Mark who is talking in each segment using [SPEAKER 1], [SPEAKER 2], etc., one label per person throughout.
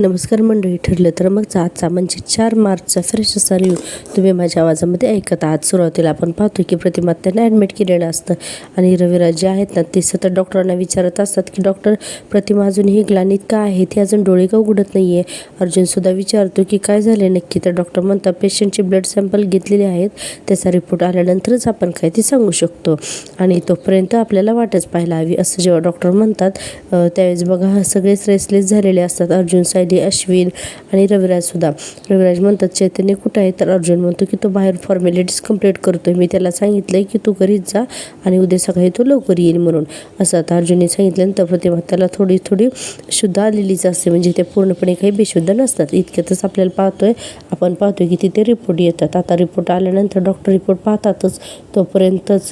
[SPEAKER 1] नमस्कार मंडळी, ठरलं तर मग आजचा म्हणजे 4 मार्चचा फ्रेश असा रिव्ह्यू तुम्ही माझ्या आवाजामध्ये ऐकत आहात. सुरुवातीला आपण पाहतो की प्रतिमा त्यांना ॲडमिट केलेलं असतं आणि रविराज जे आहेत ना ते सतत डॉक्टरांना विचारत असतात की डॉक्टर, प्रतिमा अजूनही ग्लानीत का आहे, ती अजून डोळे का उघडत नाही आहे. अर्जुनसुद्धा विचारतो की काय झाले नक्की. तर डॉक्टर म्हणतात पेशंटचे ब्लड सॅम्पल घेतलेले आहेत, त्याचा रिपोर्ट आल्यानंतरच आपण काय ते सांगू शकतो आणि तोपर्यंत आपल्याला वाटच पाहायला हवी, असं जेव्हा डॉक्टर म्हणतात त्यावेळेस बघा सगळेच रेसलेस झालेले असतात. अर्जुन, सायली, अश्विन आणि रविराजसुद्धा. रविराज म्हणतात चैतन्य कुठं आहे. तर अर्जुन म्हणतो की तो बाहेर फॉर्मॅलिटीज कंप्लीट करतोय, मी त्याला सांगितलंय की तू घरीच जा आणि उद्या सकाळी तो लवकर येईल म्हणून. असं आता अर्जुनने सांगितल्यानंतर प्रतिमा त्याला थोडी थोडी शुद्ध आलेलीच असते, म्हणजे ते पूर्णपणे काही बेशुद्ध नसतात. इतक्यातच आपल्याला आपण पाहतोय की तिथे रिपोर्ट येतात. आता रिपोर्ट आल्यानंतर डॉक्टर रिपोर्ट पाहतातच, तोपर्यंतच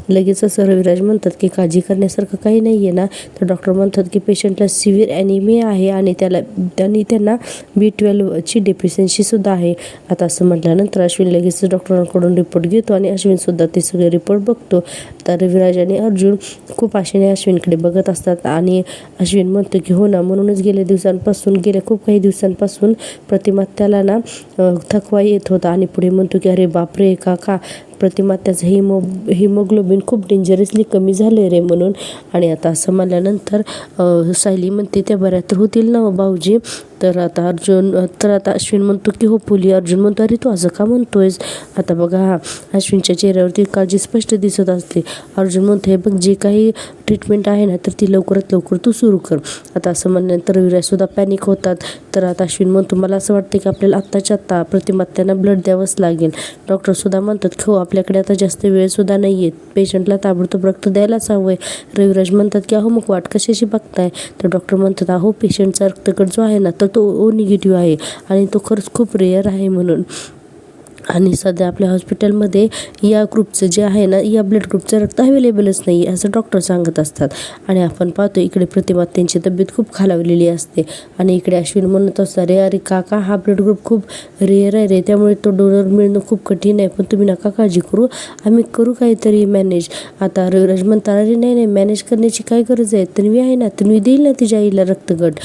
[SPEAKER 1] लगेचच रविराज म्हणतात की काळजी करण्यासारखं काही नाही आहे ना. तर डॉक्टर म्हणतात की पेशंटला सिव्हिअर ॲनिमिया आहे आणि त्यांना B12ची डेफिशियन्सीसुद्धा आहे. आता असं म्हटल्यानंतर अश्विन लगेच डॉक्टरांकडून रिपोर्ट घेतो आणि अश्विनसुद्धा ते सगळे रिपोर्ट बघतो. तर रविराज आणि अर्जुन खूप आशेने अश्विनकडे बघत असतात आणि अश्विन म्हणतो की हो ना, म्हणूनच गेल्या खूप काही दिवसांपासून प्रतिमा त्याला ना थकवा येत होता आणि पुढे म्हणतो की अरे बापरे काका, प्रतिमा त्याचं हिमोग्लोबिन खूप डेंजरसली कमी झाले रे म्हणून. आणि आता असं म्हणल्यानंतर सायली म्हणते त्या बऱ्या तर होतील ना भाऊजी. तर आता अश्विन म्हणतो की हो पुली. अर्जुन म्हणतो अरे तू असं का म्हणतोयस. आता बघा अश्विनच्या चेहऱ्यावरती काळजी स्पष्ट दिसत असते. अर्जुन म्हणतो हे बघ, जे काही ट्रीटमेंट आहे ना तर ती लवकरात लवकर तू सुरू कर. आता असं म्हणल्यानंतर रविराजसुद्धा पॅनिक होतात. तर आता अश्विन म्हणतो मला असं वाटतं की आपल्याला आत्ताच्या आत्ता प्रतिमा त्यांना ब्लड द्यावंच लागेल. डॉक्टरसुद्धा म्हणतात की हो आपल्याकडे आता जास्त वेळसुद्धा नाही आहे, पेशंटला ताबडतोब रक्त द्यायलाच हवं आहे. रविराज म्हणतात की अहो मग वाट कशाची बघताय. तर डॉक्टर म्हणतात अहो पेशंटचा रक्तगट जो आहे ना तर तो O निगेटिव्ह आहे आणि तो खरंच खूप रेअर आहे म्हणून. आणि सध्या आपल्या हॉस्पिटलमध्ये या ग्रुपचं जे आहे ना, या ब्लड ग्रुपचं रक्त अवेलेबलच नाही आहे असं डॉक्टर सांगत असतात. आणि आपण पाहतो इकडे प्रतिमा त्यांची तब्येत खूप खालावलेली असते आणि इकडे अश्विन म्हणत असतात अरे काका, हा ब्लड ग्रुप खूप रेअर आहे रे, त्यामुळे तो डोनर मिळणं खूप कठीण आहे, पण तुम्ही नका काळजी करू, आम्ही करू काहीतरी मॅनेज. आता रविराज म्हणतात अरे नाही मॅनेज करण्याची काय गरज आहे, तन्वी आहे ना, तन्वी देईल ना तिच्या आईला रक्तगट.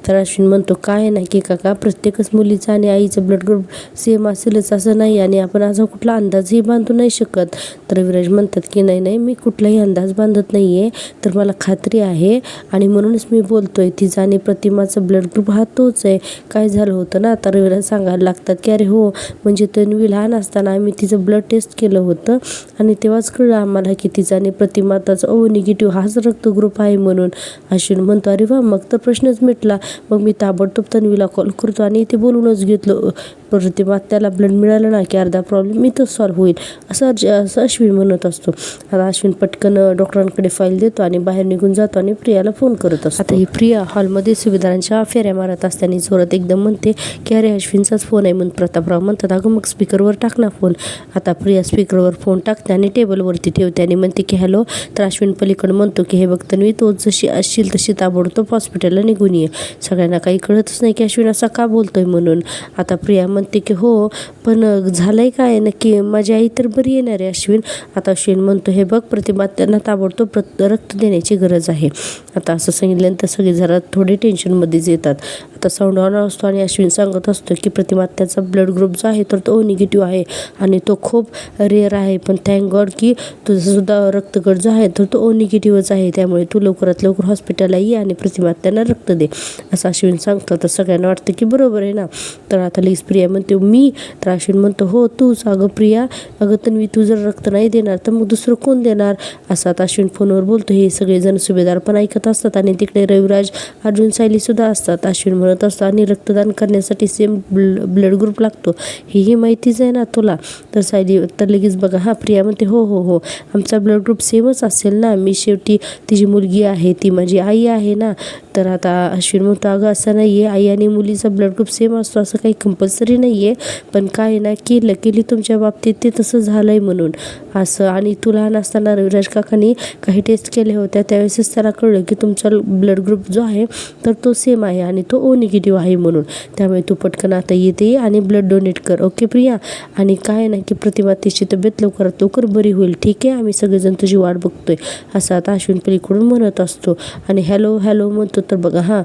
[SPEAKER 1] तर अश्विन म्हणतो काय नाही की काका, प्रत्येकच मुलीचा आणि आईचं ब्लड ग्रुप सेम असेलच असं नाही आणि आपण असा कुठला अंदाजही बांधू नाही शकत. तर रविराज म्हणतात की नाही मी कुठलाही अंदाज बांधत नाही आहे, तर मला खात्री आहे आणि म्हणूनच मी बोलतोय तिचा आणि प्रतिमाचं ब्लड ग्रुप हा तोच आहे. काय झालं होतं ना, आता रविराज सांगायला लागतात की अरे हो, म्हणजे तन्वी लहान असताना आम्ही तिचं ब्लड टेस्ट केलं होतं आणि तेव्हाच कळलं आम्हाला की तिचा आणि प्रतिमाताचा O निगेटिव्ह हाच रक्तग्रुप आहे म्हणून. अश्विन म्हणतो अरे वा, मग तर प्रश्नच मिटला, मग मी ताबडतोब तन्वीला कॉल करतो आणि इथे बोलूनच घेतलं, प्रतिमा त्याला ब्लड मिळालं ना की अर्धा प्रॉब्लेम इथंच सॉल्व्ह होईल असं अश्विन म्हणत असतो. आता अश्विन पटकन डॉक्टरांकडे फाईल देतो आणि बाहेर निघून जातो आणि प्रियाला फोन करत असतो. आता ही प्रिया हॉलमध्ये सुविधांच्या फेऱ्या मारत असताना जोरात एकदम म्हणते की अरे अश्विनचाच फोन आहे म्हणून. प्रतापराव म्हणतात अगं मग स्पीकरवर टाक ना फोन. आता प्रिया स्पीकरवर फोन टाकते आणि टेबलवरती ठेवते आणि म्हणते की हॅलो. तर अश्विन पलीकडे म्हणतो की हे बघ तन्वी, तो जशी असशील तशी ताबडतोब हॉस्पिटलला निघून ये. सगळ्यांना काही कळतच नाही की अश्विन असा का बोलतोय म्हणून. आता प्रिया म्हणते की हो, पण झालंय काय नक्की, माझी आई तर बरी येणार आहे अश्विन. आता अश्विन म्हणतो हे बघ प्रतिमा, त्यांना ताबडतोब रक्त देण्याची गरज आहे. आता असं सांगितल्यानंतर सगळे जरा थोडे टेन्शनमध्येच येतात. आता साऊंड ऑन असतो आणि अश्विन सांगत असतो की प्रतिमा त्याचा ब्लड ग्रुप जो आहे तर तो O निगेटिव्ह आहे आणि तो खूप रेअर आहे, पण थँक गॉड की तुझासुद्धा रक्तगट जो आहे तर तो O निगेटिव्हच आहे, त्यामुळे तू लवकरात लवकर हॉस्पिटलला ये आणि प्रतिमा त्यांना रक्त दे असं अश्विन सांगतं. तर सगळ्यांना वाटतं की बरोबर आहे ना. तर आता लगेच प्रिया म्हणते मी. तर अश्विन म्हणतो हो तूच. अगं प्रिया, अगं तन्वी, तू जर रक्त नाही देणार तर मग दुसरं कोण देणार असं आता अश्विन फोनवर बोलतो. हे सगळेजण सुभेदार पण ऐकत असतात आणि तिकडे रविराज, अर्जुन, सायलीसुद्धा असतात. अश्विन म्हणत असतो आणि रक्तदान करण्यासाठी सेम ब्लड ग्रुप लागतो, ही माहितीच आहे ना तुला. तर सायली तर लगेच बघा हा प्रिया म्हणते हो आमचा ब्लड ग्रुप सेमच असेल ना, मी शेवटी तिची मुलगी आहे, ती माझी आई आहे ना. तर आता अश्विन म्हणतो अगं असं नाही आहे, आई आणि मुलीचा ब्लड ग्रुप सेम असतो असं काही कंपल्सरी नाही आहे, पण काय ना की लकीली तुमच्या बाबतीत ते तसं झालं आहे म्हणून असं. आणि तू लहान असताना रविराज काकांनी काही टेस्ट केल्या होत्या, त्यावेळेसच त्याला कळलं की तुमचा ब्लड ग्रुप जो आहे तर तो सेम आहे आणि तो O निगेटिव्ह आहे म्हणून. त्यामुळे तू पटकन आता येते आणि ब्लड डोनेट कर, ओके प्रिया. आणि काय ना की प्रतिमा तिची तब्येत लवकरात लवकर बरी होईल, ठीक आहे, आम्ही सगळेजण तुझी वाट बघतोय असं आता अश्विन पलीकडून म्हणत असतो. आणि हॅलो म्हणतो. तर बघा हां,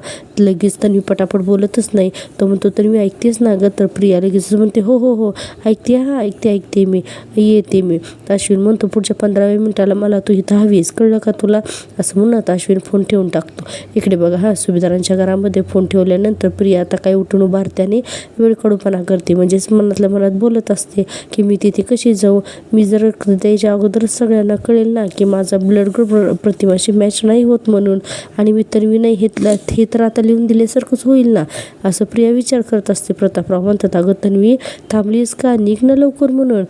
[SPEAKER 1] लगेच तन्वी पटापट बोलतच नाही. तो म्हणतो तन्वी ऐकतेस ना गं? तर प्रिया लगेच म्हणते हो हो हो ऐकते, हां ऐकते मी, येते मी. तर अश्विन म्हणतो पुढच्या 15व्या मिनिटाला मला तू इथं हवीस, कळलं का तुला? असं म्हणत अश्विन फोन ठेवून टाकतो. इकडे बघा सुभेदारांच्या घरामध्ये फोन ठेवल्यानंतर प्रिया आता काय उठून उभारते आणि वेळकडूपणा करते. म्हणजेच मनातल्या मनात बोलत असते की मी तिथे कशी जाऊ, मी जर रक्त द्यायच्या अगोदरच सगळ्यांना कळेल ना की माझा ब्लड ग्रुप प्रतिमाशी मॅच नाही होत म्हणून, आणि मी तन्वी नाही हे तर आता लिहून दिल्यासारखंच होईल ना, असं प्रिया विचार करत असते. प्रतापराव म्हणतात अगं तन्वी थांबलीस का, निघ ना लवकर म्हणून.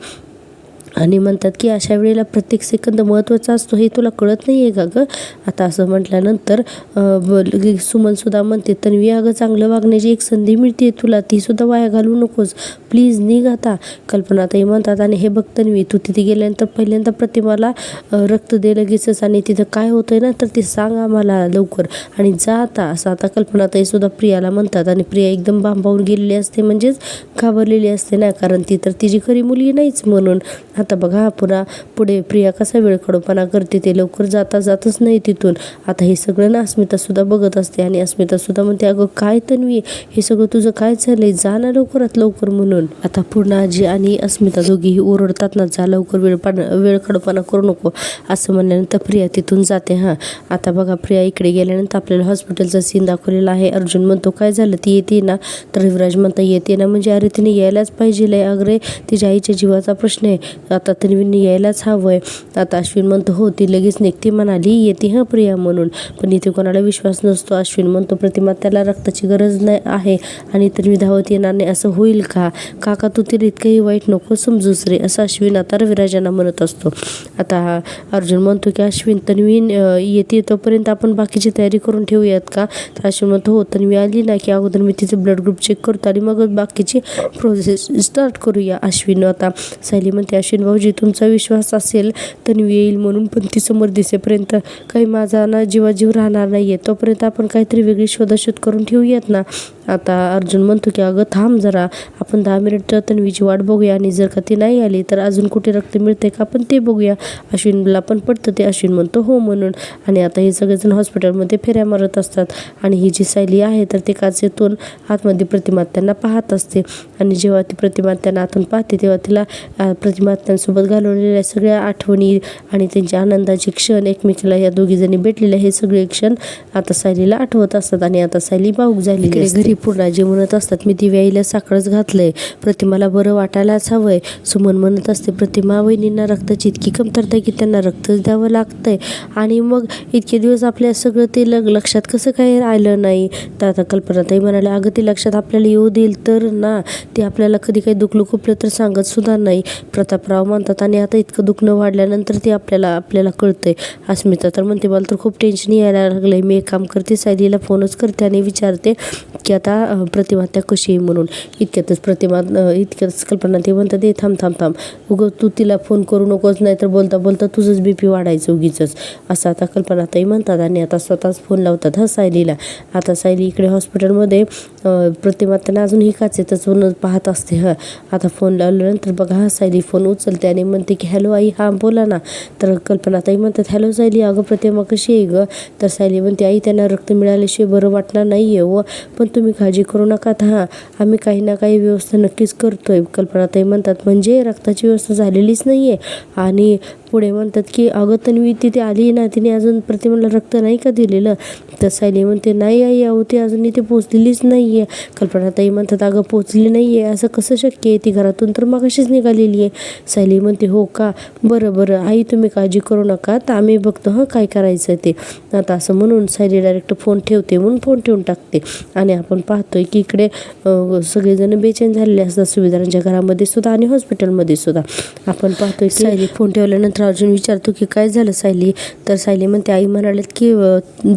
[SPEAKER 1] आणि म्हणतात की अशा वेळेला प्रत्येक सेकंद महत्त्वाचा असतो हे तुला कळत नाही आहे का गं? आता असं म्हटल्यानंतर सुमनसुद्धा म्हणते तन्वी अगं चांगलं वागण्याची एक संधी मिळते तुला, तीसुद्धा वाया घालवू नकोस, प्लीज निघ आता. कल्पनाताई म्हणतात आणि हे बघ तन्वी तू तिथे गेल्यानंतर पहिल्यांदा प्रतिमाला रक्त दे लगेचच, आणि तिथं काय होतंय ना तर ते सांग आम्हाला लवकर आणि जा आता. असं आता कल्पनाताई सुद्धा प्रियाला म्हणतात. आणि प्रिया एकदम भांबावून गेलेली असते, म्हणजेच घाबरलेली असते ना, कारण ती तर तिची खरी मुलगी नाहीच म्हणून. आता बघा पुढे प्रिया कसा वेळखडोपणा करते, ते लवकर जातच नाही तिथून. आता हे सगळं ना अस्मितासुद्धा बघत असते आणि अस्मितासुद्धा म्हणते अगं काय तन्वी हे सगळं तुझं काय चाललंय, जा ना लवकरात लवकर म्हणून. आता पूर्ण आजी आणि अस्मिता दोघीही ओरडतात ना, जा लवकर, वेळखडोपणा करू नको असं म्हणल्यानंतर प्रिया तिथून जाते. हां आता बघा प्रिया इकडे गेल्यानंतर आपल्याला हॉस्पिटलचा सीन दाखवलेला आहे. अर्जुन म्हणतो काय झालं, ती येते ना? तर युवराज म्हणता येते ना, म्हणजे अरे तिने यायलाच पाहिजे, अगरे तिच्या आईच्या जीवाचा प्रश्न आहे, आता तन्वीने यायलाच हवंय. आता अश्विन म्हणतो हो ती लगेच निघते म्हणाली, येते हं प्रिया म्हणून. पण इथे कोणाला विश्वास नसतो. अश्विन म्हणतो प्रतिमा त्याला रक्ताची गरज नाही आहे आणि तन्वी धावत येणार नाही, असं होईल का? काका तू तिला इतकंही वाईट नको समजूस रे, असं अश्विन आता रविराजांना म्हणत असतो. आता अर्जुन म्हणतो की अश्विन तन्वी येते तोपर्यंत आपण बाकीची तयारी करून ठेवूयात का? तर अश्विन म्हणतो हो तन्वी आली ना की अगोदर मी तिचं ब्लड ग्रुप चेक करतो आणि मग बाकीची प्रोसेस स्टार्ट करूया. अश्विन आता सायली म्हणते अश्विन भाऊजी तुमचा विश्वास असेल तन्वी येईल म्हणून, पण ती समोर दिसेपर्यंत काही माझा ना जीवाजीव राहणार नाहीये, तोपर्यंत आपण काहीतरी वेगळी शोधाशोध करून ठेवूयात ना. आता अर्जुन म्हणतो की अगं थांब जरा, आपण 10 मिनिट तन्वीची वाट बघूया आणि जर का ती नाही आली तर अजून कुठे रक्त मिळते का आपण ते बघूया. अश्विनला पण पडतं ते. अश्विन म्हणतो हो म्हणून. आणि आता हे सगळेजण हॉस्पिटलमध्ये फेऱ्या मारत असतात आणि ही जी सायली आहे तर ते काचेतून आतमध्ये प्रतिमा त्यांना पाहत असते. आणि जेव्हा ती प्रतिमा त्यांना आतून पाहते तेव्हा तिला प्रतिमा त्यांसोबत घालवलेल्या सगळ्या आठवणी आणि त्यांच्या आनंदाचे क्षण, एकमेकीला या दोघीजणी भेटलेले हे सगळे क्षण आता सायलीला आठवत असतात. आणि आता सायली भाऊक झालेली असते. घरी पूर्णाजी म्हणत असतात मी दिव्याईला साखरच घातलंय, प्रतिमाला बरं वाटायलाच हवंय. सुमन म्हणत असते प्रतिमा वहिनींना रक्ताची इतकी कमतरता की त्यांना रक्तच द्यावं लागतंय, आणि मग इतके दिवस आपल्या सगळं ते लक्षात कसं काय राहिलं नाही. तर आता कल्पनाताई म्हणाल्या अगं ते लक्षात आपल्याला येऊ देईल तर ना, ते आपल्याला कधी काही दुखलं खुपलं तर सांगत सुद्धा नाही. प्रतापराव म्हणतात आणि आता इतकं दुखणं वाढल्यानंतर ते आपल्याला कळतंय. अस्मिता तर म्हणते मला तर खूप टेन्शन यायला लागलंय, मी एक काम करते सायलीला फोनच करते आणि विचारते की आता प्रतिमा त्या कशी आहे म्हणून. इतक्यातच कल्पना ते म्हणतात ते थांब उगं तू तिला फोन करू नकोस, नाही तर बोलता बोलता तुझंच BP वाढायचं उगीचंच, असं आता कल्पनाताई म्हणतात. आणि आता स्वतःच फोन लावतात सायलीला. आता सायली इकडे हॉस्पिटलमध्ये प्रतिमा त्यांना अजूनही काचेतच पाहत असते. आता फोन लावल्यानंतर बघा सायली फोन उचलते आणि म्हणते की हॅलो आई, हां बोला ना. तर कल्पनाताई म्हणतात हॅलो सायली, अगं प्रतिमा कशी आहे गं? तर सायली म्हणते आई त्यांना रक्त मिळाल्याशिवाय बरं वाटणार नाही आहे पण तुम्ही काळजी करू नका, हां आम्ही काही ना काही व्यवस्था नक्कीच करतोय. कल्पनाताई म्हणतात म्हणजे रक्ताची व्यवस्था झालेलीच नाही आहे. आणि पुढे म्हणतात की अगं तन्वी तिथे आली ना, तिने अजून प्रतिमाला रक्त नाही का दिलेलं? तर सायली म्हणते नाही आई, अहो ती अजून इथे पोचलेलीच नाही आहे. कल्पनाताई म्हणतात अगं पोचली नाही आहे असं कसं शक्य आहे, ती घरातून तर मगाशीच निघालेली आहे. सायली म्हणते हो का, बरं आई तुम्ही काळजी करू नका, तर आम्ही बघतो काय करायचं ते. आता असं म्हणून सायली डायरेक्ट फोन ठेवते म्हणून फोन ठेवून टाकते. आणि आपण पाहतोय की इकडे सगळेजण बेचैन झालेले असतात सुभेदारांच्या घरामध्ये सुद्धा आणि हॉस्पिटलमध्ये सुद्धा. आपण पाहतोय की सायली फोन ठेवल्यानंतर अर्जुन विचारतो की काय झालं सायली? तर सायली म्हणते आई म्हणालेत की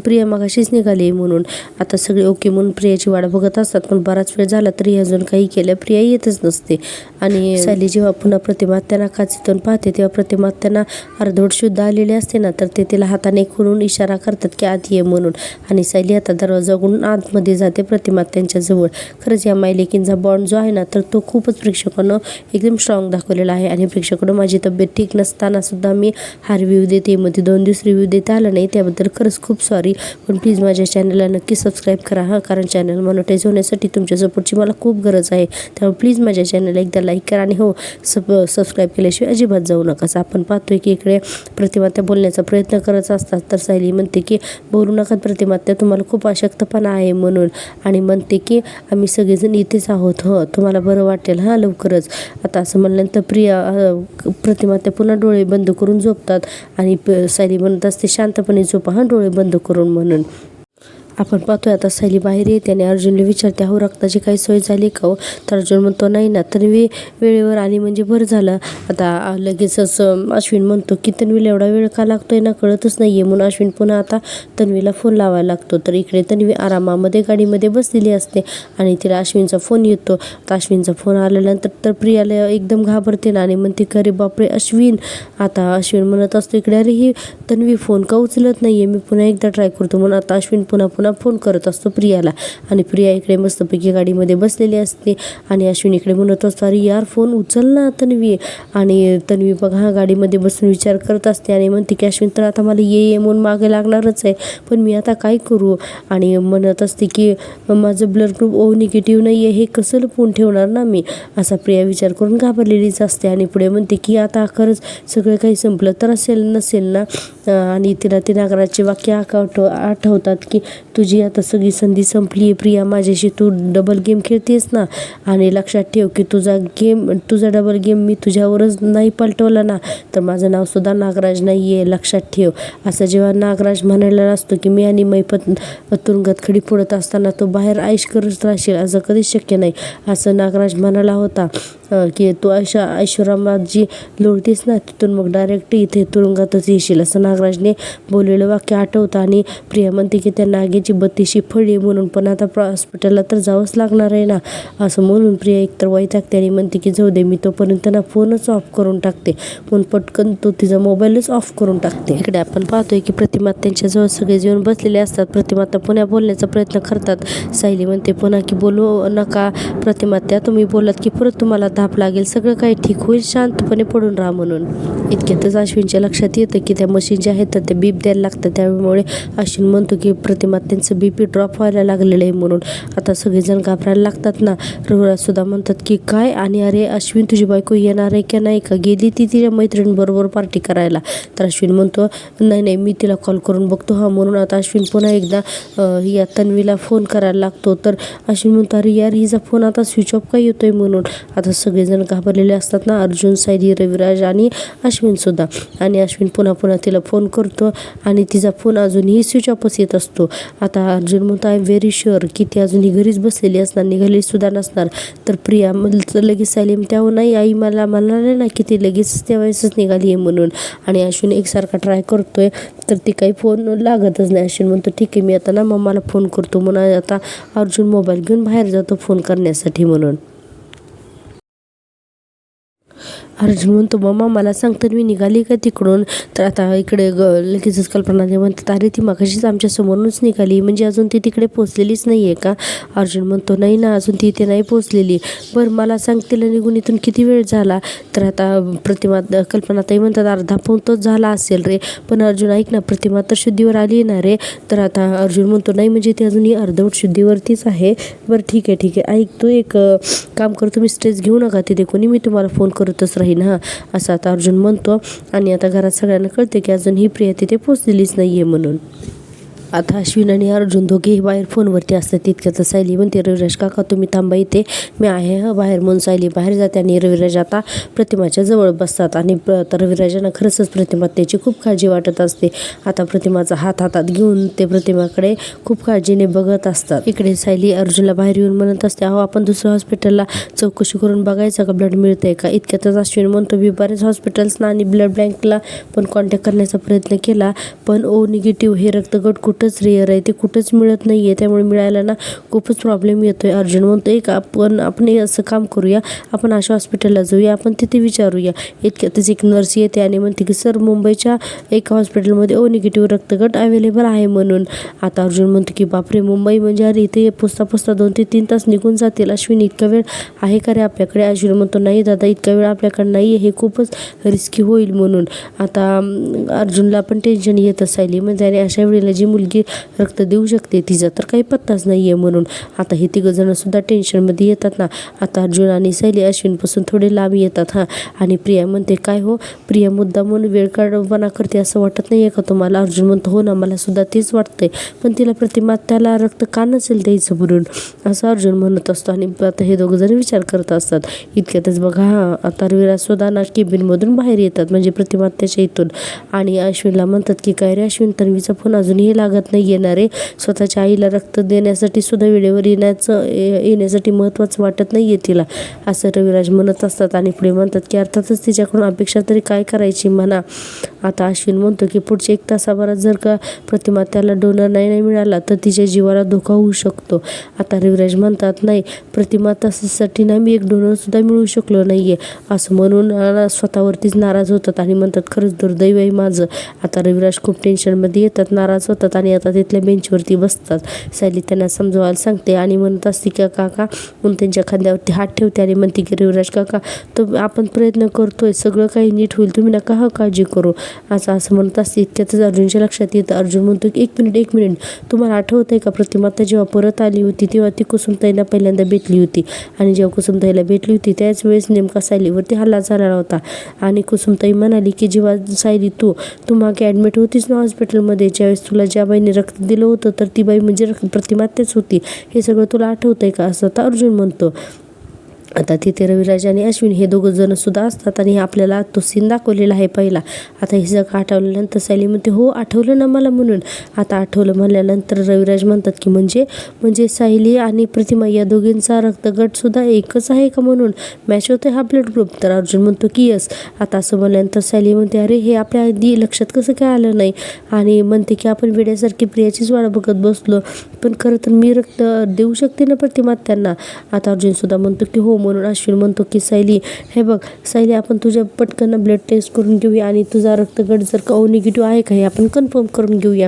[SPEAKER 1] प्रिया मगाशीच निघाली म्हणून. आता सगळे ओके म्हणून प्रियाची वाट बघत असतात, पण बराच वेळ झाला तरी अजून काही केलं प्रिया येतच नसते. आणि सायली जेव्हा पुन्हा प्रतिमा त्यांना काचेतून पाहते तेव्हा प्रतिमा त्यांना अर्धवट शुद्ध आलेले असते ना, तर ते तिला हाताने खुलून इशारा करतात की आत ये म्हणून. आणि सायली आता दरवाजा उघडून आतमध्ये जाते प्रतिमा त्यांच्या जवळ. खरंच या मायलेकींचा बॉन्ड जो आहे ना तर तो खूपच प्रेक्षकांना एकदम स्ट्रॉंग दाखवलेला आहे. आणि प्रेक्षकांना माझी तब्येत ठीक नसताना सुद्धा मी हा रिव्ह्यू देते, मग ते 2 दिवस रिव्ह्यू देता आला नाही त्याबद्दल खरंच खूप सॉरी. पण प्लीज माझ्या चॅनलला नक्की सबस्क्राईब करा कारण चॅनल मॉनिटाईज होण्यासाठी तुमच्या सपोर्टची मला खूप गरज आहे. त्यामुळे प्लीज माझ्या चॅनलला एकदा लाईक करा आणि हो सबस्क्राईब केल्याशिवाय अजिबात जाऊ नका. आपण पाहतोय की इकडे प्रतिमात्या बोलण्याचा प्रयत्न करत असतात तर सायली म्हणते की बोलू नका प्रतिमात्या, तुम्हाला खूप अशक्तपणा आहे म्हणून, आणि म्हणते की आम्ही सगळेजण इथेच आहोत, तुम्हाला बरं वाटेल लवकरच. आता असं म्हणल्यानंतर प्रतिमात्या पुन्हा डोळे बंद करून झोपतात आणि सायली म्हणत असते शांतपणे झोपा डोळे बंद करून म्हणून. आपण पाहतोय आता सायली बाहेर येते आणि अर्जुनला विचारते हो रक्ताची काही सोय झाली का हो? तर अर्जुन म्हणतो नाही ना. तन्वी वेळेवर आली म्हणजे बरं झालं. आता लगेचच अश्विन म्हणतो की तन्वीला एवढा वेळ का लागतोय ना कळतच नाहीये, म्हणून अश्विन पुन्हा आता तन्वीला फोन लावायला लागतो. तर इकडे तन्वी आरामामध्ये गाडीमध्ये बसलेली असते आणि तिला अश्विनचा फोन येतो. आता अश्विनचा फोन आल्यानंतर तर प्रियाला एकदम घाबरते ना आणि म्हणते अरे बापरे अश्विन. आता अश्विन म्हणत असतो इकडे अरे ही तन्वी फोन का उचलत नाहीये, मी पुन्हा एकदा ट्राय करतो. म्हणून आता अश्विन पुन्हा फोन करत असतो प्रियाला आणि प्रिया इकडे मस्तपैकी गाडीमध्ये बसलेली असते आणि अश्विन इकडे म्हणत असतो अरे यार फोन उचल ना तन्वी. आणि तन्वी बघा गाडीमध्ये बसून विचार करत असते आणि म्हणते की अश्विन तर आता मला ये म्हणून मागे लागणारच आहे, पण मी आता काय करू. आणि म्हणत असते की माझं ब्लड ग्रुप ओ निगेटिव्ह नाही आहे, हे कसं लपवून ठेवणार ना मी, असा प्रिया विचार करून घाबरलेलीच असते. आणि पुढे म्हणते की आता खरंच सगळं काही संपलं तर नसेल ना. आणि तिला ते नागराजचे वाक्य आठवतात की तुझी आता सगळी संधी संपली आहे प्रिया, माझ्याशी तू डबल गेम खेळतेस ना, आणि लक्षात ठेव की तुझा डबल गेम मी तुझ्यावरच नाही पलटवला ना तर माझं नाव सुद्धा नागराज नाही आहे, लक्षात ठेव. असं जेव्हा नागराज म्हणायला असतो की मी आणि मैपत तुरुंगात खडी फोडत असताना तो बाहेर आईश करत राहशील असं कधीच शक्य नाही, असं नागराज म्हणाला होता की तू ऐश्वर्याची लोळतीस ना तिथून मग डायरेक्ट इथे तुरुंगातच येशील, असं नागराजने बोललेलं वाक्य आठवतं. आणि प्रिया म्हणते की त्या नागेची बत्तीशी फळी म्हणून पण आता हॉस्पिटलला तर जावंच लागणार आहे ना, असं म्हणून प्रिया एकतर वैतागते आणि म्हणते की जाऊ दे मी तोपर्यंत ना फोनच ऑफ करून टाकते, म्हणून पटकन तो तिचा मोबाईलच ऑफ करून टाकते. इकडे आपण पाहतोय की प्रतिमा त्यांच्याजवळ सगळे जेवण बसलेले असतात. प्रतिमाता पुन्हा बोलण्याचा प्रयत्न करतात. सायली म्हणते पुन्हा की बोलू नका प्रतिमात्या, तुम्ही बोलात की परत तुम्हाला धाप लागेल, सगळं काही ठीक होईल, शांतपणे पडून राहा म्हणून. इतक्यातच अश्विनच्या लक्षात येतं की त्या मशीन ज्या आहेत त्या बीप द्यायला लागतात, त्यामुळे अश्विन म्हणतो की प्रतिमा त्यांचं बीपी ड्रॉप व्हायला लागलेलं आहे म्हणून. आता सगळेजण घाबरायला लागतात ना. रघुराज सुद्धा म्हणतात की काय, आणि अरे अश्विन तुझी बायको येणार आहे की नाही, का गेली ती तिच्या मैत्रिणीबरोबर पार्टी करायला. तर अश्विन म्हणतो नाही मी तिला कॉल करून बघतो म्हणून आता अश्विन पुन्हा एकदा या तन्वीला फोन करायला लागतो. तर अश्विन म्हणतो अरे यार हिचा फोन आता स्विच ऑफ का येतोय म्हणून. आता सगळेजण घाबरलेले असतात ना, अर्जुन, सायली, रविराज आणि अश्विन सुद्धा. आणि अश्विन पुन्हा तिला फोन करतो आणि तिचा फोन अजूनही स्विच ऑफच येत असतो. आता अर्जुन म्हणतो आय एम व्हेरी शुअर की ती अजूनही घरीच बसलेली असणार, निघाली सुद्धा नसणार. तर प्रिया लगेच सायली त्यावर नाही आई मला म्हणाले ना की ती लगेच त्यावेळेसच निघाली आहे म्हणून. आणि अश्विन एकसारखा ट्राय करतोय तर ती काही फोन लागतच नाही. अश्विन म्हणतो ठीक आहे मी आता ना मम्माला फोन करतो म्हणून आता अर्जुन मोबाईल घेऊन बाहेर जातो फोन करण्यासाठी म्हणून. अर्जुन म्हणतो मम्मा मला सांगतं मी निघाली का तिकडून. तर आता इकडे लगेचच कल्पना ते म्हणतात अरे ती मगाशीच आमच्या समोरूनच निघाली, म्हणजे अजून ती तिकडे पोचलेलीच नाही आहे का. अर्जुन म्हणतो नाही ना अजून ती इथे नाही पोचलेली. बरं मला सांग तिला निघून इथून किती वेळ झाला. तर आता कल्पनाताई म्हणतात अर्धा पाऊण तास झाला असेल रे. पण अर्जुन ऐक ना प्रतिमा तर शुद्धीवर आली आहे ना रे. तर आता अर्जुन म्हणतो नाही म्हणजे ती अजूनही अर्धवट शुद्धीवरतीच आहे. बरं ठीक आहे ऐक तू एक काम करतो, मी स्ट्रेस घेऊ नका तिथे कोणी, मी तुम्हाला फोन करतच राहीन असं आता अर्जुन म्हणतो. आणि आता घरात सगळ्यांना कळते की अजून ही प्रिया तिथे पोचलेलीच नाहीये म्हणून. आता अश्विन आणि अर्जुन दोघेही बाहेर फोनवरती असतात. तितक्यात सायली म्हणते रविराज काका तुम्ही थांबा इथे, मी आहे बाहेर म्हणून सायली बाहेर जाते आणि रविराज आता प्रतिमाच्या जवळ बसतात. आणि रविराजांना खरंच प्रतिमा त्याची खूप काळजी वाटत असते. आता प्रतिमाचा हातात घेऊन ते प्रतिमाकडे खूप काळजीने बघत असतात. इकडे सायली अर्जुनला बाहेर येऊन म्हणत असते अहो आपण दुसऱ्या हॉस्पिटलला चौकशी करून बघायचं का ब्लड मिळतंय का. इतक्यातच अश्विन म्हणतो मी बरेच हॉस्पिटल्सना आणि ब्लड बँकला पण कॉन्टॅक्ट करण्याचा प्रयत्न केला पण ओ निगेटिव्ह हे रक्तगट कुठं कुठंच रेअर आहे, ते कुठंच मिळत नाही आहे. त्यामुळे मिळायला ना खूपच प्रॉब्लेम येतो आहे. अर्जुन म्हणतो एक आपण असं काम करूया, आपण अशा हॉस्पिटलला जाऊया, आपण तिथे विचारूया. इतक्यातच एक नर्स येते आणि म्हणते की सर मुंबईच्या एका हॉस्पिटलमध्ये ओ निगेटिव्ह रक्तगट अवेलेबल आहे म्हणून. आता अर्जुन म्हणतो की बापरे, मुंबई म्हणजे अरे इथे पुसता 2 ते 3 तास निघून जातील. अश्विन इतका वेळ आहे का रे आपल्याकडे? अश्विन म्हणतो नाही दादा, इतका वेळ आपल्याकडे नाही आहे, हे खूपच रिस्की होईल म्हणून. आता अर्जुनला पण टेन्शन येत असायली म्हणजे आणि अशा वेळेला जी मुलगी रक्त देऊ शकते तिचा तर काही पत्ताच नाही आहे म्हणून. आता हे तिघंजणंसुद्धा टेन्शनमध्ये येतात ना. आता अर्जुन आणि सायली अश्विनपासून थोडे लांब येतात आणि प्रिया म्हणते काय हो प्रिया, मुद्दाम म्हणून वेळ काढपणा करते असं वाटत नाही आहे का तुम्हाला? अर्जुन म्हणतो हो ना, मला सुद्धा तेच वाटतंय, पण तिला प्रतिमा त्याला रक्त का नसेल द्यायचं म्हणून असं अर्जुन म्हणत असतो. आणि आता हे दोघंजण विचार करत असतात. इतक्यातच बघा आता रविराज सुद्धा ना केबिनमधून बाहेर येतात म्हणजे प्रतिमा त्याच्या इथून. आणि अश्विनला म्हणतात की काय रे अश्विन, तन्वीचा फोन अजूनही लागत नाही येणार आहे. स्वतःच्या आईला रक्त देण्यासाठी सुद्धा वेळेवर येण्यासाठी महत्त्वाचं वाटत नाही आहे तिला, असं रविराज म्हणत असतात. आणि पुढे म्हणतात की अर्थातच तिच्याकडून अपेक्षा तरी काय करायची म्हणा. आता अश्विन म्हणतो की पुढच्या 1 तासाभरात जर का प्रतिमा त्याला डोनर नाही मिळाला तर तिच्या जीवाला धोका होऊ शकतो. आता रविराज म्हणतात नाही प्रतिमा तशासाठी ना मी एक डोनरसुद्धा मिळू शकलो नाही आहे असं म्हणून स्वतःवरतीच नाराज होतात आणि म्हणतात खरंच दुर्दैव आहे माझं. आता रविराज खूप टेन्शनमध्ये येतात, नाराज होतात आणि आता तिथल्या बेंचवरती बसतात. सायली त्यांना समजवायला सांगते आणि म्हणत असते की काका म्हणून त्यांच्या खांद्यावरती हात ठेवते आणि म्हणते की रविराज काका तर आपण प्रयत्न करतोय, सगळं काही नीट होईल, तुम्ही नका काळजी करू असं म्हणत असते. इतक्यातच अर्जुनच्या लक्षात येतं. अर्जुन म्हणतो की एक मिनिट, तुम्हाला आठवत आहे का प्रतिमा जेव्हा परत आली होती तेव्हा ती कुसुमताईला पहिल्यांदा भेटली होती आणि जेव्हा कुसुमताईला भेटली होती त्याच वेळेस नेमका सायलीवरती हल्ला झाला होता. आणि कुसुमताई म्हणाली की जेव्हा सायली तू मागे ॲडमिट होतीस ना हॉस्पिटलमध्ये, ज्यावेळेस तुला ज्या बाईने रक्त दिलं होतं तर ती बाई म्हणजे प्रतिमा तेच होती, हे सगळं तुला आठवतं आहे का असं आता अर्जुन म्हणतो. आता तिथे रविराज आणि अश्विन हे दोघंजण सुद्धा असतात आणि आपल्याला तो सीन दाखवलेला आहे पहिला. आता हे सगळं आठवल्यानंतर सायली म्हणते हो आठवलं ना मला म्हणून. आता आठवलं म्हणल्यानंतर रविराज म्हणतात की म्हणजे सायली आणि प्रतिमा या दोघींचा रक्तगटसुद्धा एकच आहे का म्हणून, मॅच होते हा ब्लड ग्रुप? तर अर्जुन म्हणतो की यस. आता असं म्हणल्यानंतर सायली म्हणते अरे हे आपल्या आधी लक्षात कसं काय आलं नाही, आणि म्हणते की आपण वेड्यासारखी प्रियाचीच वाट बघत बसलो, पण खरं तर मी रक्त देऊ शकते ना प्रतिमा त्यांना. आता अर्जुनसुद्धा म्हणतो की हो म्हणून. अश्विन म्हणतो की सायली हे बघ सायली, आपण तुझ्या पटकन ब्लड टेस्ट करून घेऊया आणि तुझा रक्तगट जर का ओ निगेटिव्ह आहे का हे आपण कन्फर्म करून घेऊया.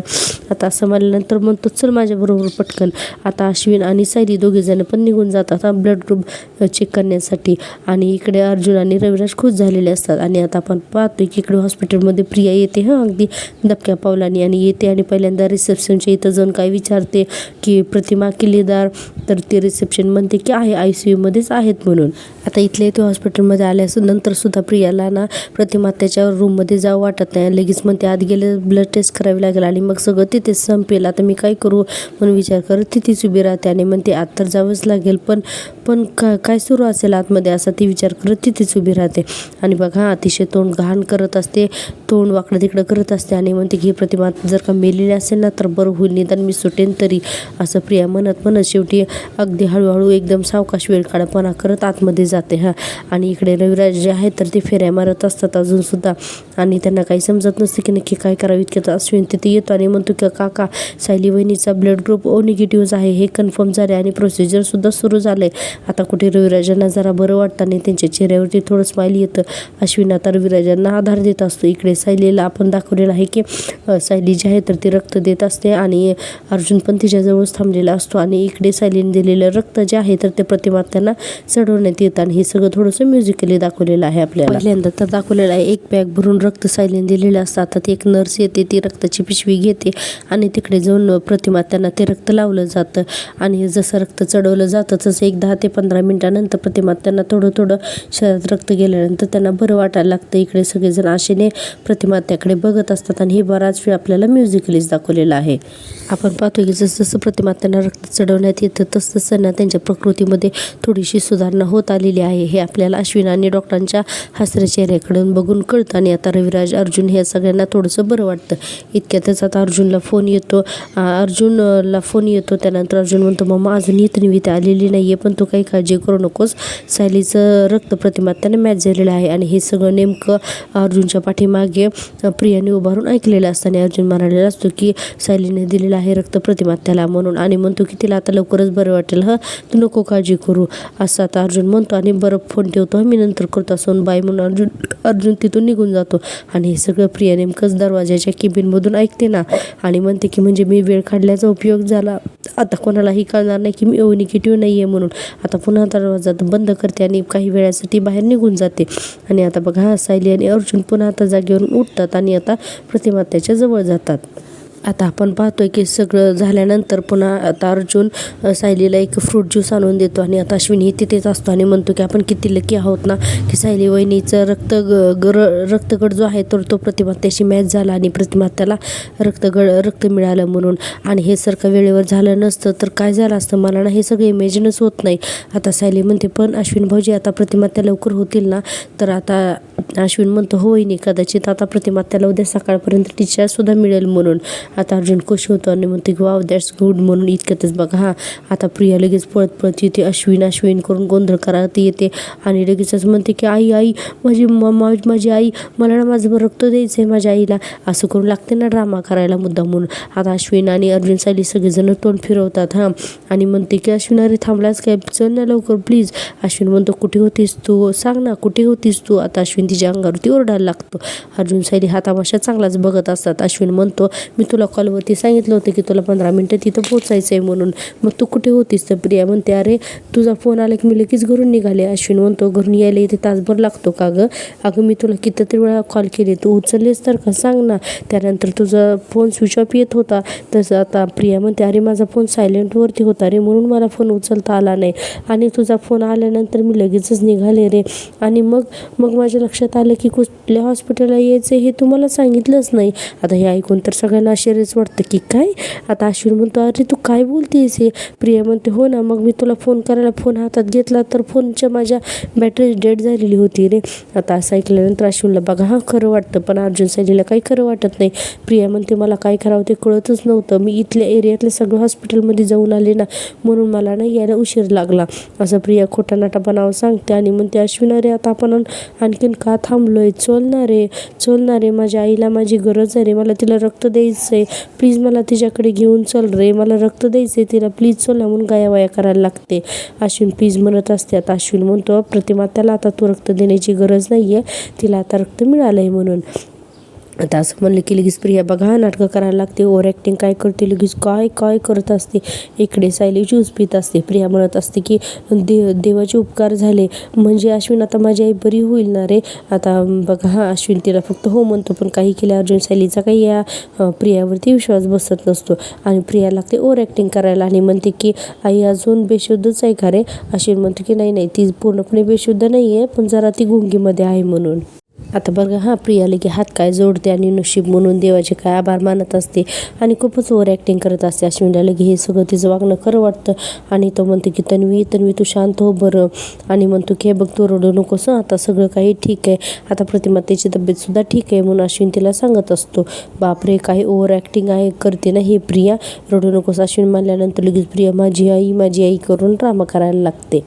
[SPEAKER 1] आता असं म्हणल्यानंतर म्हणतो चल माझ्याबरोबर पटकन. आता अश्विन आणि सायली दोघेजण पण निघून जातात ब्लड ग्रुप चेक करण्यासाठी. आणि इकडे अर्जुन आणि रविराज खुश झालेले असतात. आणि आता आपण पाहतोय की इकडे हॉस्पिटलमध्ये प्रिया येते अगदी दबक्या पावलांनी आणि येते आणि पहिल्यांदा रिसेप्शनच्या इथं जाऊन काय विचारते की प्रतिमा किल्लेदार, तर ते रिसेप्शन म्हणते की आहे ICU मध्येच आहेत म्हणून. आता इथल्या इथे हॉस्पिटलमध्ये आल्यानंतर सुद्धा प्रियाला ना प्रतिमा त्याच्या रूममध्ये जावं वाटत नाही, लगेच म्हणते आत गेले ब्लड टेस्ट करावी लागेल आणि मग सगळं तिथेच संपेल, आता मी काय करू म्हणून विचार करत तिथेच उभी राहते आणि म्हणते आत तर जावंच लागेल, पण काय सुरू असेल आतमध्ये असा ती विचार करत तिथेच उभी राहते. आणि बघा अतिशय तोंड घाण करत असते, तोंड वाकडं तिकडं करत असते आणि म्हणते की प्रतिमा जर का मेलेली असेल ना तर बरं होईल, निदान मी सुटेन तरी, असं प्रिया म्हणत शेवटी अगदी हळूहळू एकदम सावकाश वेळ काढपणा करत आतमध्ये जाते आणि इकडे रविराज जे आहे तर ते फेऱ्या मारत असतात अजूनसुद्धा आणि त्यांना काही समजत नसते की नक्की काय करावं. इतक्यात अश्विन तिथे येतो आणि म्हणतो की काका सायली वहिनीचा ब्लड ग्रुप ओ निगेटिव्ह आहे, हे कन्फर्म झाले आणि प्रोसिजरसुद्धा सुरू झालं आहे. आता कुठे रविराजांना जरा बरं वाटतं आणि त्यांच्या चेहऱ्यावरती थोडं स्माईल येतं. अश्विन आता रविराजांना आधार देत असतो. इकडे सायलीला आपण दाखवलेलं आहे की सायली जी आहे तर ती रक्त देत असते आणि अर्जुन पण तिच्याजवळच थांबलेला असतो. आणि इकडे सायलीने दिलेलं रक्त जे आहे तर ते प्रतिमा त्यांना चढवण्यात येतं आणि हे सगळं थोडंसं म्युझिकली दाखवलेलं आहे. आपल्याला पहिल्यांदा तर दाखवलेलं आहे एक बॅग भरून रक्त सायलीने दिलेलं असतं. आता ती एक नर्स येते, ती रक्ताची पिशवी घेते आणि तिकडे जाऊन प्रतिमा त्यांना ते रक्त लावलं जातं आणि जसं रक्त चढवलं जातं तसं एक 10 ते 15 मिनिटानंतर प्रतिमा त्यांना थोडं शरीरात रक्त गेल्यानंतर त्यांना बरं वाटायला लागतं. इकडे सगळेजण आशेने प्रतिमा त्याकडे बघत असतात आणि हे बराच वेळ आपल्याला म्युझिकलीच दाखवलेलं आहे. आपण पाहतो की जसं प्रतिमा त्यांना रक्त चढवण्यात येतं तसं त्यांच्या प्रकृतीमध्ये थोडीशी सुधारणा डॉक्टरांना होत आलेली आहे हे आपल्याला अश्विन आणि डॉक्टरांच्या हसऱ्या चेहऱ्याकडून बघून कळतं. आणि आता रविराज, अर्जुन हे सगळ्यांना थोडंसं बरं वाटतं. इतक्यातच आता अर्जुनला फोन येतो. त्यानंतर अर्जुन म्हणतो, मम्मा अजून इथे आलेली नाही आहे, पण तू काही काळजी करू नकोस. सायलीचं रक्त प्रतिमात त्याने मॅच झालेलं आहे. आणि हे सगळं नेमकं अर्जुनच्या पाठीमागे प्रियाने उभारून ऐकलेलं असताना अर्जुन म्हणालेला असतो की सायलीने दिलेलं आहे रक्त प्रतिमात त्याला म्हणून. आणि म्हणतो की तिला आता लवकरच बरं वाटेल, तू नको काळजी करू असं आता अर्जुन म्हणतो. आणि बरं फोन ठेवतो, मी नंतर करतो असं बाय म्हणून अर्जुन तिथून निघून जातो. आणि हे सगळं प्रिया नेमकंच दरवाजाच्या केबिनमधून ऐकते ना, आणि म्हणते की म्हणजे मी वेळ काढल्याचा उपयोग झाला, आता कोणालाही कळणार नाही की मी निगेटिव्ह नाही आहे म्हणून. आता पुन्हा दरवाजा बंद करते आणि काही वेळासाठी बाहेर निघून जाते. आणि आता बघा सायली आणि अर्जुन पुन्हा आता जागेवरून उठतात आणि आता प्रतिमा त्याच्या जवळ जातात. आता आपण पाहतोय की सगळं झाल्यानंतर पुन्हा आता अर्जुन सायलीला एक फ्रूट ज्यूस आणून देतो. आणि आता अश्विनी तिथेच असतो आणि म्हणतो की आपण किती लकी आहोत ना की सायली वहिनीचं रक्तगट जो आहे तर तो प्रतिमात्याशी मॅच झाला आणि प्रतिमात्याला रक्त मिळालं म्हणून. आणि हे सारखं वेळेवर झालं नसतं तर काय झालं असतं मला ना हे सगळं इमॅजिनच होत नाही. आता सायली म्हणते, पण अश्विन भाऊजी आता प्रतिमात्या लवकर होतील ना? तर आता अश्विन म्हणतो, हो वहिनी, कदाचित आता प्रतिमात्याला उद्या सकाळपर्यंत टीचरसुद्धा मिळेल म्हणून. आता अर्जुन खुश होतो आणि म्हणते की वाव दॅट्स गुड म्हणून. इतक्यातच बघा आता प्रिया लगेच पळत येते, अश्विन करून गोंधळ करत येते. आणि लगेचच म्हणते की आई माझी आई, मला ना माझं रक्त द्यायचं आहे माझ्या आईला, असं करून लागते ना ड्रामा करायला मुद्दा म्हणून. आता अश्विन आणि अर्जुन सायली सगळेजण तोंड फिरवतात आणि म्हणते की अश्विन अरे थांबलास काय, चल ना लवकर प्लीज. अश्विन म्हणतो, कुठे होतीस तू, सांग ना कुठे होतीस तू. आता अश्विन तिच्या अंगावरती ओरडायला लागतो. अर्जुन सायली हा तमाशा चांगलाच बघत असतात. अश्विन म्हणतो, मी तुला कॉलवरती सांगितलं होतं की तुला 15 मिनिटं तिथं पोचायचं आहे म्हणून, मग तू कुठे होतीस. तर प्रिया म्हणते, अरे तुझा फोन आला की मी लगेच घरून निघाले. अश्विन म्हणतो, घरून यायला इथे तासभर लागतो का गं? अगं मी तुला कितीतरी वेळा कॉल केले, तू उचललेस तर का, सांग ना. त्यानंतर तुझा फोन स्विच ऑफ येत होता. तसं आता प्रिया म्हणते, अरे माझा फोन सायलेंटवरती होता रे म्हणून मला फोन उचलता आला नाही. आणि तुझा फोन आल्यानंतर मी लगेचच निघाले रे. आणि मग माझ्या लक्षात आलं की कुठल्या हॉस्पिटलला यायचं हे तुम्हाला सांगितलंच नाही. आता हे ऐकून तर सगळ्यांना आश्चर्यच वाटतं की काय. आता अश्विन म्हणतो, अरे तू काय बोलतेस हे. प्रिया म्हणते, हो ना, मग मी तुला फोन करायला फोन हातात घेतला तर फोनच्या माझ्या बॅटरी डेड झालेली होती रे. आता असं ऐकल्यानंतर अश्विनला बघा खरं वाटतं, पण अर्जुन सायलीला काही खरं वाटत नाही. प्रिया म्हणते, मला काय करावं ते कळतच नव्हतं, मी इथल्या एरियातल्या सगळं हॉस्पिटलमध्ये जाऊन आले ना म्हणून मला ना यायला उशीर लागला, असं प्रिया खोटा नाटापणावर सांगते. आणि म्हणते, अश्विन अरे आता आपण आणखीन का थांबलोय, चल ना रे, माझ्या आईला माझी गरज आहे रे, मला तिला रक्त द्यायचं आहे, प्लीज मला तिच्याकडे घेऊन चल रे, मला रक्त द्यायचं आहे तिला, प्लीज चल ना म्हणून गायावाया करायला लागते. अश्विन प्लीज म्हणत असते. आता अश्विन म्हणतो, प्रतिमा त्याला आता तू रक्त देण्याची गरज नाही आहे, तिला आता रक्त मिळालं आहे म्हणून. आता असं म्हणलं की लगेच प्रिया बघा नाटकं करायला लागते, ओव्हर ॲक्टिंग काय करते, लगेच काय करत असते. इकडे सायली ज्यूस पित असते. प्रिया म्हणत असते की देवाचे उपकार झाले म्हणजे अश्विन आता माझी आई बरी होईल ना रे. आता बघा अश्विन तिला फक्त हो म्हणतो, पण काही केल्या अर्जुन सायलीचा काही या प्रियावरती विश्वास बसत नसतो. आणि प्रिया लागते ओव्हर ॲक्टिंग करायला आणि म्हणते की आई अजून बेशुद्धच आहे का रे. अश्विन म्हणतो की नाही ती पूर्णपणे बेशुद्ध नाही आहे, पण जरा ती गुंगीमध्ये आहे म्हणून. आता बघा प्रिया लगे हात काय जोडते आणि नशीब म्हणून देवाचे काय आभार मानत असते आणि खूपच ओव्हर ॲक्टिंग करत असते. अश्विनला लगे हे सगळं तिचं वागणं खरं वाटतं आणि तो म्हणते की तन्वी तू शांत हो बरं. आणि म्हणतो की बघ तू रडू नकोस, आता सगळं काही ठीक आहे, आता प्रतिमातेची तब्येतसुद्धा ठीक आहे म्हणून अश्विन तिला सांगत असतो. बापरे काही ओव्हर ॲक्टिंग आहे करते ना ही प्रिया, रडू नकोस अश्विन म्हणल्यानंतर लगेच प्रिया माझी आई करून ड्रामा करायला लागते.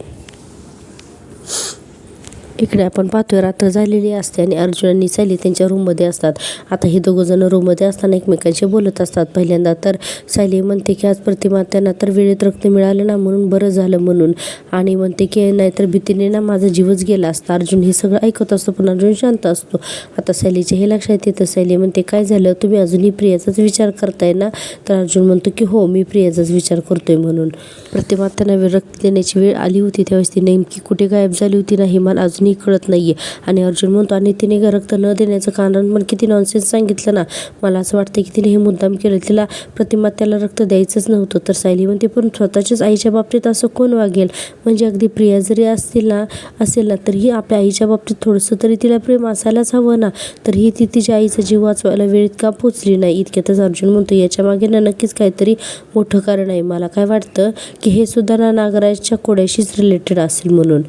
[SPEAKER 1] इकडे आपण पाहतोय रात्र झालेली असते आणि अर्जुन आणि सायली त्यांच्या रूममध्ये असतात. आता हे दोघंजण रूममध्ये असताना एकमेकांशी बोलत असतात. पहिल्यांदा तर सायली म्हणते की आज प्रतिमा त्यांना तर वेळेत रक्त मिळालं ना म्हणून बरं झालं म्हणून. आणि म्हणते की नाहीतर भीतीने ना माझा जीवच गेला असता. अर्जुन हे सगळं ऐकत असतो पण अर्जुन शांत असतो. आता सायलीचे हे लक्षात येतं. सायली म्हणते काय झालं, तुम्ही अजूनही प्रियाचाच विचार करताय ना. तर अर्जुन म्हणतो की हो मी प्रियाचाच विचार करतोय म्हणून. प्रतिमा त्यांना रक्त देण्याची वेळ आली होती त्यावेळेस ती नेमकी कुठे गायब झाली होती ना हे मला अजूनही अजूनही कळत नाहीये. आणि अर्जुन म्हणतो आणि तिने रक्त न देण्याचं कारण पण किती नॉनसेन्स सांगितलं ना. मला असं वाटतं की तिने हे मुद्दाम केलं. तिला प्रतिमा त्याला रक्त द्यायचंच नव्हतं. तर सायली म्हणते पण स्वतःच्याच आईच्या बाबतीत असं कोण वागेल. म्हणजे अगदी प्रिया जरी असेल ना तरीही आपल्या आईच्या बाबतीत थोडंसं तरी तिला प्रेम असायलाच हवं ना. तरीही ती तिच्या आईचा जीव वाचवायला वेळेत का पोचली नाही. इतक्यातच अर्जुन म्हणतो याच्या मागे ना नक्कीच काहीतरी मोठं कारण आहे. मला काय वाटतं की हे सुद्धा ना नागराजच्या कोड्याशीच रिलेटेड असेल म्हणून.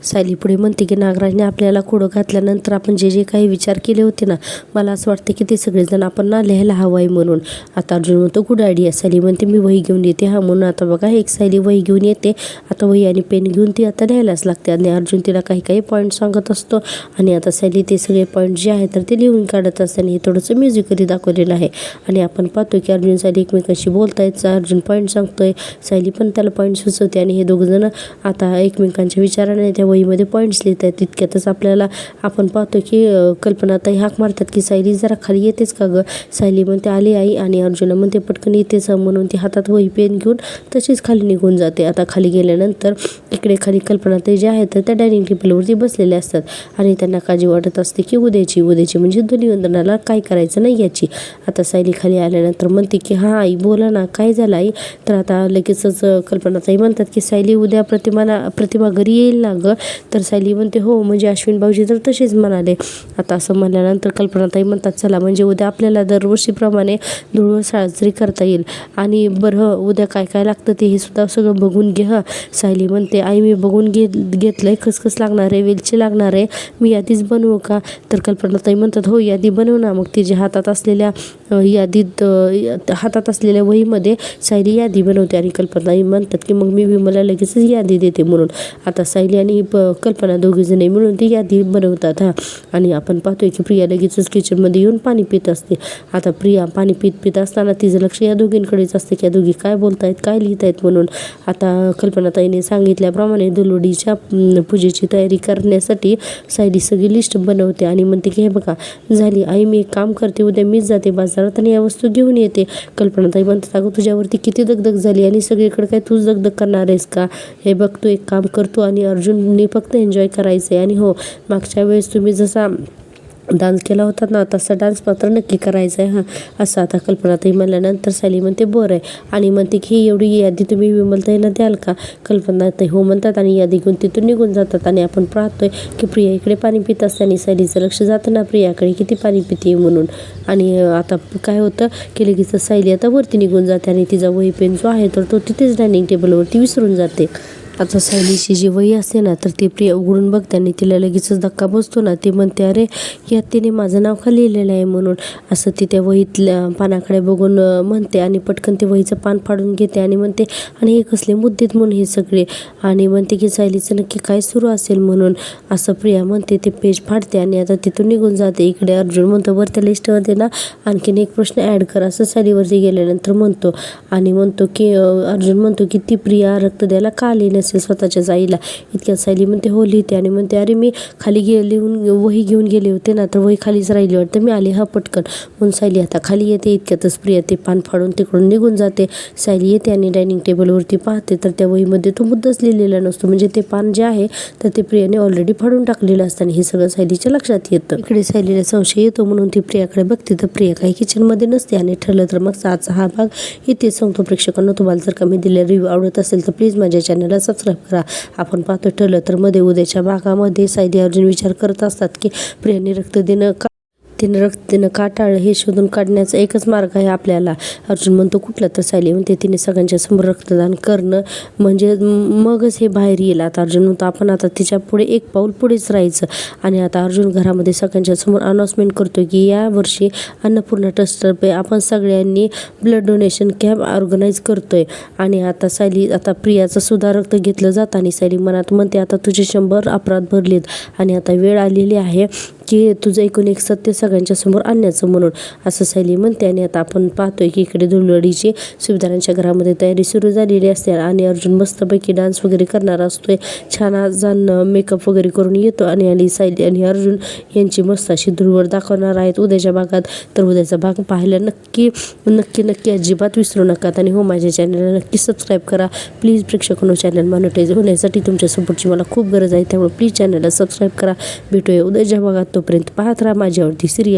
[SPEAKER 1] सायली पुढे म्हणते की नागराजने आपल्याला खोडं घातल्यानंतर आपण जे काही विचार केले होते ना, मला असं वाटतं की ते सगळेजण आपण ना लिहायला हवं आहे म्हणून. आता अर्जुन म्हणतो गुड आयडिया. सायली म्हणते मी वही घेऊन येते. हा म्हणून आता बघा एक सायली वही घेऊन येते. आता वही आणि पेन घेऊन ती आता लिहायलाच लागते. आणि अर्जुन तिला काही पॉईंट सांगत असतो आणि आता सायली ते सगळे पॉईंट जे आहेत तर ते लिहून काढत असते. आणि हे थोडंसं म्युझिकली दाखवलेलं आहे. आणि आपण पाहतो की अर्जुन सायली एकमेकांशी बोलतायत. अर्जुन पॉईंट सांगतोय, सायली पण त्याला पॉईंट सुचवते आणि हे दोघंजण आता एकमेकांच्या विचाराने त्या वहीमध्ये पॉईंट्स लिहित आहेत. तितक्यातच आपण पाहतो की कल्पनाताई हाक मारतात की सायली जरा खाली येतेच का गं. सायली म्हणते आली आई. आणि अर्जुन म्हणते पटकन येतेच म्हणून ती हातात वही पेन घेऊन तशीच खाली निघून जाते. आता खाली गेल्यानंतर इकडे खाली कल्पनाताई ज्या आहेत तर त्या डायनिंग टेबलवरती बसलेल्या असतात आणि त्यांना काळजी वाटत असते की उद्याची म्हणजे धनुवंदनाला काय करायचं नाही याची. आता सायली खाली आल्यानंतर म्हणते की हा आई बोला ना काय झालं आई. तर आता लगेचच कल्पनाताई म्हणतात की सायली उद्या प्रतिमा घरी येईल ना गं. तर सायली म्हणते हो म्हणजे अश्विन भाऊजी तर तसेच म्हणाले. आता असं म्हणल्यानंतर कल्पनाताई म्हणतात चला म्हणजे उद्या आपल्याला दरवर्षीप्रमाणे धुळवड साजरी करता येईल. आणि बरं उद्या काय लागतं ते हे सुद्धा सगळं बघून घे हं. सायली म्हणते आई मी बघून घेतलंय. खसखस लागणार आहे, वेलची लागणार आहे, मी यादीच बनवू का. तर कल्पनाताई म्हणतात हो यादी बनव ना. मग तिच्या हातात असलेल्या वहीमध्ये सायली यादी बनवते आणि कल्पनाताई म्हणतात की मग मी विमला लगेचच यादी देते म्हणून. आता सायली आणि कल्पना दोघीजणी मिळून ती यादी बनवतात हा. आणि आपण पाहतोय की प्रिया लगेचच किचनमध्ये येऊन पाणी पित असते. आता प्रिया पाणी पित असताना तिचं लक्ष या दोघींकडेच असते की या दोघी काय बोलतायत काय लिहितायत म्हणून. आता कल्पनाताईने सांगितल्याप्रमाणे धुळवडीच्या पूजेची तयारी करण्यासाठी सायली सगळी लिस्ट बनवते आणि म्हणते की हे बघा झाली आई मी एक काम करते उद्या मीच जाते बाजारात आणि या वस्तू घेऊन येते. कल्पनाताई म्हणतात अगं तुझ्यावरती किती दगदग झाली आणि सगळीकडे काय तूच दगदग करणार आहेस का. हे बघ तू एक काम करतो आणि अर्जुनने फक्त एन्जॉय करायचं आहे. आणि हो मागच्या वेळेस तुम्ही जसा डान्स केला होता ना तसा डान्स मात्र नक्की करायचा आहे हां असं. आता कल्पनाताई म्हणल्यानंतर सायली म्हणते बरं आहे आणि म्हणते की ही एवढी यादी तुम्ही विमलताईंना द्याल का. कल्पनाताई हो म्हणतात आणि यादी घेऊन तिथून निघून जातात. आणि आपण पाहतोय की प्रिया इकडे पाणी पित असते आणि सायलीचं लक्ष जातं ना प्रियाकडे किती पाणी पिते म्हणून. आणि आता काय होतं की लगेच सायली आता वरती निघून जाते आणि तिचा वही पेन जो आहे तर तो तिथेच डायनिंग टेबलवरती विसरून जाते. आता सायलीची जी वही असते ना तर ती प्रिया उघडून बघते आणि तिला लगेचच धक्का बसतो ना. ती म्हणते अरे यात तिने माझं नाव का लिहिलेलं आहे म्हणून. असं ती त्या वहीतल्या पानाकडे बघून म्हणते आणि पटकन ते वहीचं पान फाडून घेते आणि म्हणते आणि हे कसले मुद्देत म्हणून हे सगळे. आणि म्हणते की सायलीचं नक्की काय सुरू असेल म्हणून. असं प्रिया म्हणते ते पेज फाडते आणि आता तिथून निघून जाते. इकडे अर्जुन म्हणतो बरं त्या लिस्टमध्ये ना आणखीन एक प्रश्न ॲड कर असं सायलीवरती गेल्यानंतर म्हणतो. आणि म्हणतो की अर्जुन म्हणतो की ती प्रिया रक्त द्यायला का आली नसेल स्वतःच्याच आईला. इतक्यात सायली म्हणते हो लिहिते. आणि म्हणते अरे मी खाली वही घेऊन गेले होते ना तर वही खालीच राहिली वाटतं मी आली हा पटकन म्हणून सायली आता खाली येते. इतक्यातच प्रिया ते पान फाडून तिकडून निघून जाते. सायली येते आणि डायनिंग टेबलवरती पाहते तर त्या वहीमध्ये तो मुद्दाच लिहिलेला नसतो. म्हणजे ते पान जे आहे तर ते प्रियाने ऑलरेडी फाडून टाकलेलं असतं आणि हे सगळं सायलीच्या लक्षात येतं. इकडे सायलीला संशय येतो म्हणून ती प्रियाकडे बघते तर प्रिया काही किचनमध्ये नसते. आणि ठरलं तर मग आजचा हा भाग इथेच सांगतो प्रेक्षकांना. तुम्हाला जर का मी दिलेला रिव्ह्यू आवडत असेल तर प्लीज माझ्या चॅनलला सबस्क्राईब करा. आपण पाहतो ठरलं तर मध्ये उद्याच्या भागामध्ये सायली अर्जुन विचार करत असतात की प्रियाने तिने रक्त देणं का टाळलं हे शोधून काढण्याचा एकच मार्ग आहे आपल्याला. अर्जुन म्हणतो कुठला. तर सायली म्हणते तिने सगळ्यांच्या समोर रक्तदान करणं म्हणजे मगच हे बाहेर येईल. आता अर्जुन म्हणतो आपण आता तिच्या पुढे एक पाऊल पुढेच राहायचं. आणि आता अर्जुन घरामध्ये सगळ्यांच्या समोर अनाऊन्समेंट करतो की यावर्षी अन्नपूर्णा ट्रस्टतर्फे आपण सगळ्यांनी ब्लड डोनेशन कॅम्प ऑर्गनाईज करतोय. आणि आता प्रियाचं सुद्धा रक्त घेतलं जातं आणि सायली मनात म्हणते आता तुझे 100 अपराध भरलेत आणि आता वेळ आलेली आहे की तुझं एकूण एक सत्य सगळ्यांच्या समोर आणण्याचं म्हणून, असं सायली म्हणते. आणि आता आपण पाहतोय की इकडे धुळवडीची सुभेदारांच्या घरामध्ये तयारी सुरू झालेली असते आणि अर्जुन मस्तपैकी डान्स वगैरे करणार असतोय. छान आजान मेकअप वगैरे करून येतो आणि सायली आणि अर्जुन यांची मस्त अशी धुळवड दाखवणार आहेत उद्याच्या भागात. तर उद्याचा भाग पाहायला नक्की नक्की नक्की अजिबात विसरू नका. आणि हो, माझ्या चॅनलला नक्की सबस्क्राईब करा प्लीज. प्रेक्षकांनो, चॅनल मॉनिटाईज होण्यासाठी तुमच्या सपोर्टची मला खूप गरज आहे, त्यामुळे प्लीज चॅनलला सबस्क्राईब करा. भेटूया उद्याच्या भागात. तोपर्यंत पाहत राहा माझी आवडती सिरियल.